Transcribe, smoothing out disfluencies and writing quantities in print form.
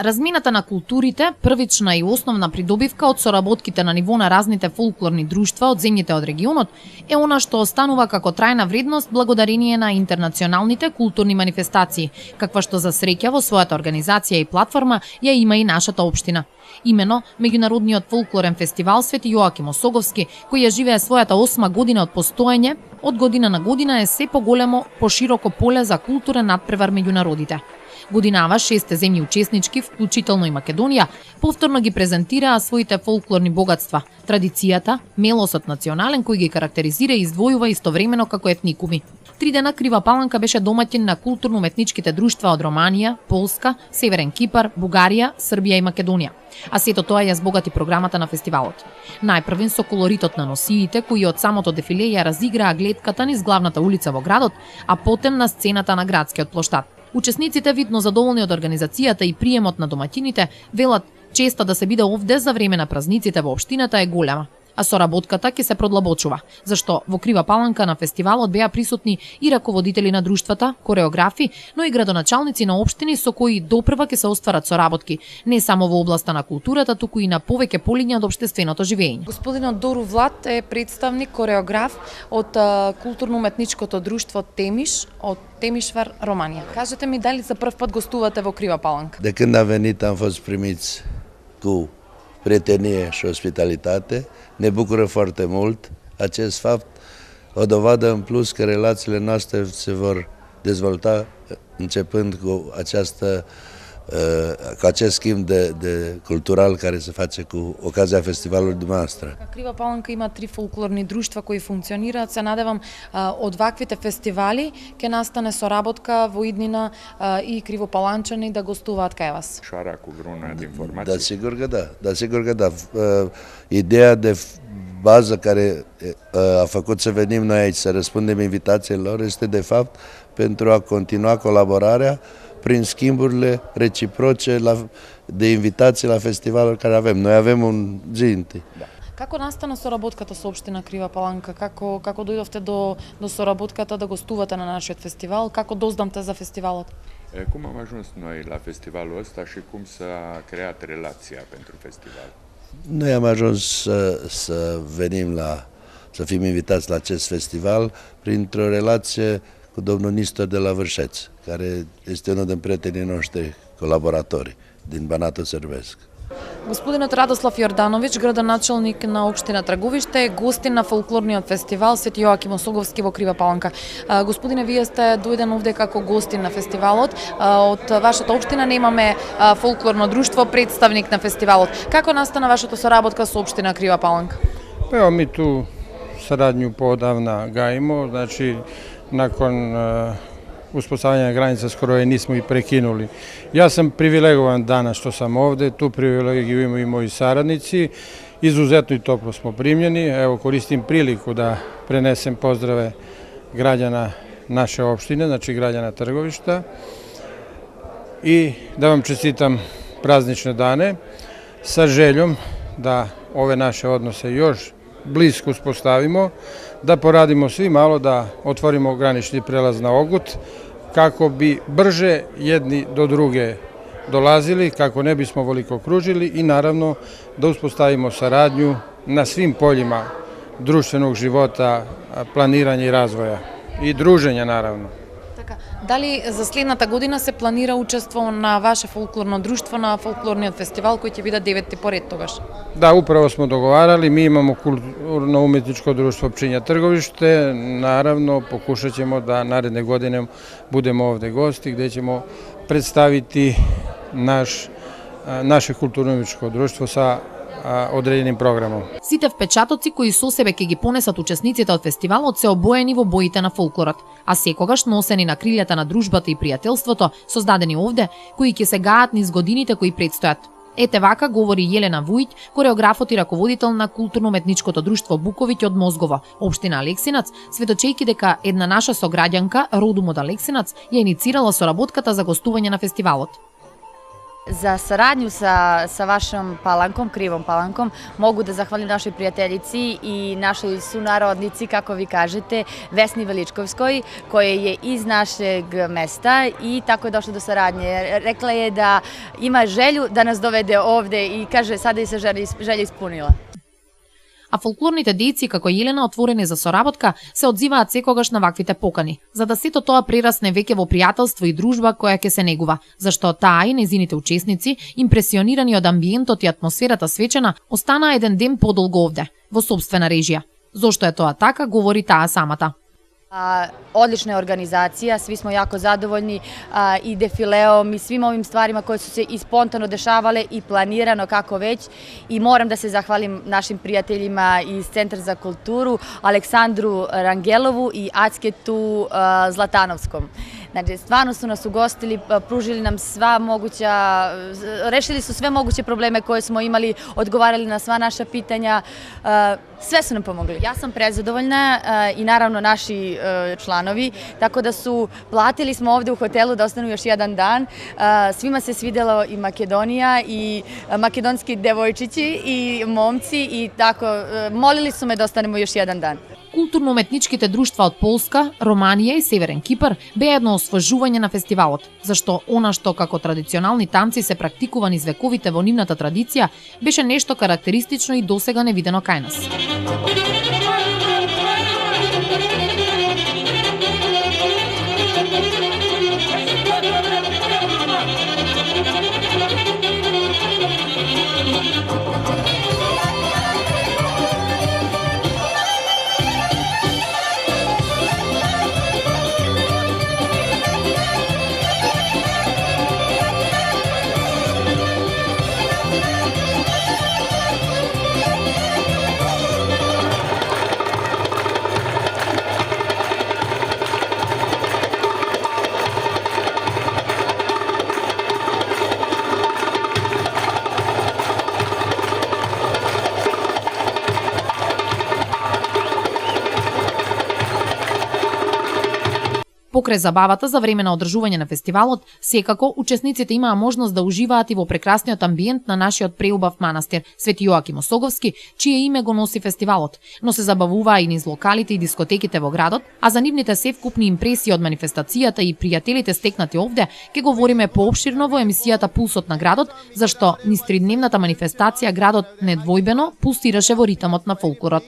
Размината на културите, првична и основна придобивка од соработките на ниво на разните фолклорни друштва од земјите од регионот, е она што останува како трајна вредност благодарение на интернационалните културни манифестации, каква што за среќа во својата организација и платформа ја има и нашата општина. Имено, меѓународниот фолклорен фестивал Свети Јоаким Осоговски, кој ја живее својата 8 година од постоење, од година на година е се поголемо, пошироко поле за културен надпревар меѓу народите. Годинава 6 земји учеснички, вклучително и Македонија, повторно ги презентираа своите фолклорни богатства, традицијата, мелосот национален кој ги карактеризира и издвојува истовремено како етникуми. 3 дена Крива Паланка беше домаќин на културно-уметничките друштва од Романија, Полска, Северен Кипар, Бугарија, Србија и Македонија. А сето тоа ја збогати програмата на фестивалот. Најпрвен со колоритот на носиите, кои од самото дефиле ја разиграа гледката низ главната улица во градот, а потем на сцената на градскиот плоштад. Учесниците, видно задоволни од организацијата и приемот на домаќините, велат честа да се биде овде за време на празниците во општината е голема. А соработката ќе се продлабочува, зашто во Крива Паланка на фестивалот беа присутни и раководители на друштвата, кореографи, но и градоначалници на општини со кои допрва ќе се остварат соработки, не само во областа на културата, туку и на повеќе полиња од општественото живење. Господинот Дору Влад е представник кореограф од културно-уметничкото друштво Темиш од Темишвар, Романија. Кажете ми дали за прв păt gostувате во Крива Паланка? De când am venit am fost primiți cu prietenie și ospitalitate. Ne bucură foarte mult acest fapt, o dovadă în plus că relațiile noastre se vor dezvolta începând cu acest schimb de cultural care se face cu ocazia festivalului dumneavoastră. Крива Паланка има 3 фолклорни друштва кои функционираат. Се надевам од ваквите фестивали ќе настане соработка во иднина и кривопаланчани да gostуваат кај вас. Șoara cu vreuna de informații? Da, sigur că da. Da, sigur că da. Ideea de bază care a făcut să venim noi aici, să răspundem invitațiilor, este de fapt pentru a continua colaborarea prin schimburile reciproce de invitații la festivalul care avem. Noi avem un zinti. Da. Како настана соработката со општина Крива Паланка? Како дојдовте до соработката да gostувате на нашиот фестивал? Како дознамте за фестивалот? Cum am ajuns noi la festivalul ăsta și cum s-a creat relația pentru festival? Noi am ajuns să venim să fim invitați la acest festival printr-o relație cu domnul Nistor de la Vârșeț, care este unul din prietenii noștri colaboratori din Banatul Sârbesc. Господинот Радослав Јордановиќ, градоначалник на општина Траговиште, е гостин на фолклорниот фестивал Свети Јоаким Осоговски во Крива Паланка. Господине, вие сте дојден овде како гостин на фестивалот. Од вашата општина немаме фолклорно друштво, представник на фестивалот. Како настана вашата соработка со општина Крива Паланка? Evo mi tu saradnju poodavna gajimo, znači nakon uspostavljanja granica skoro je nismo i prekinuli. Ja sam privilegovan danas što sam ovde, tu privilegiju imaju i moji saradnici, izuzetno i toplo smo primljeni. Evo koristim priliku da prenesem pozdrave građana naše opštine, znači građana Trgovišta, i da vam čestitam praznične dane sa željom da ove naše odnose još blisko uspostavimo, da poradimo svi malo, da otvorimo granični prelaz na Ogut, kako bi brže jedni do druge dolazili, kako ne bismo voliko kružili i naravno da uspostavimo saradnju na svim poljima društvenog života, planiranja i razvoja i druženja naravno. Дали за следната година се планира учество на ваше фолклорно друштво на фолклорниот фестивал кој ќе биде 9-ти поред тогаш? Da, upravo smo dogovarali, mi imamo kulturno-umetničko društvo Pčinja Trgovište, naravno pokušat ćemo da naredne godine budemo ovde gosti gde ćemo predstaviti naše kulturno-umetničko društvo sa одреденим програмом. Сите впечатоци кои со себе ќе ги понесат учесниците од фестивалот се обоени во боите на фолклорот, а секогаш носени на крилјата на дружбата и пријателството, создадени овде, кои ќе се гаат низ годините кои предстојат. Ете вака говори Јелена Вујќ, кореографот и раководител на културно-уметничкото друштво Буковиќ од Мозгово, општина Алексинац, светочејки дека една наша сограѓанка, родом од Алексинац, ја иницирала соработката за гостување на фестивалот. Za saradnju sa vašom Palankom, Krivom Palankom, mogu da zahvalim našoj prijateljici i našoj sunarodnici, kako vi kažete, Vesni Veličkovskoj, koja je iz našeg mesta i tako je došla do saradnje. Rekla je da ima želju da nas dovede ovde i kaže sada i se želja ispunila. А фолклорните дејци, како Елена, отворени за соработка, се одзиваат секогаш на ваквите покани, за да сето тоа прерасне веќе во пријателство и дружба која ќе се негува, зашто таа и незините учесници, импресионирани од амбиентот и атмосферата свечена, останаа еден ден подолго овде, во сопствена режија. Зошто е тоа така, говори таа самата. Odlična je organizacija, svi smo jako zadovoljni i defileom i svim ovim stvarima koje su se i spontano dešavale i planirano kako već i moram da se zahvalim našim prijateljima iz Centra za kulturu, Aleksandru Rangelovu i Acketu Zlatanovskom. Znači, stvarno su nas ugostili, pružili nam sva moguća, rešili su sve moguće probleme koje smo imali, odgovarali na sva naša pitanja, sve su nam pomogli. Ja sam prezadovoljna i naravno naši članovi, tako da platili smo ovde u hotelu da ostanu još jedan dan. Svima se svidelo i Makedonija i makedonski devojčići i momci i tako, molili su me da ostanemo još jedan dan. Културно-уметничките друштва од Полска, Романија и Северен Кипар беа едно освежување на фестивалот, зашто она што како традиционални танци се практикува низ вековите во нивната традиција, беше нешто карактеристично и досега невидено кај нас. Покрај забавата за време на одржување на фестивалот, секако учесниците имаа можност да уживаат и во прекрасниот амбиент на нашиот преубав манастир Свети Јоаким Осоговски, чие име го носи фестивалот, но се забавуваа и низ локалите и дискотеките во градот, а за нивните севкупни импресии од манифестацијата и пријателите стекнати овде, ќе говориме поопширно во емисијата Пулсот на градот, зашто низ тридневната манифестација градот недвојбено пулсираше во ритамот на фолклорот.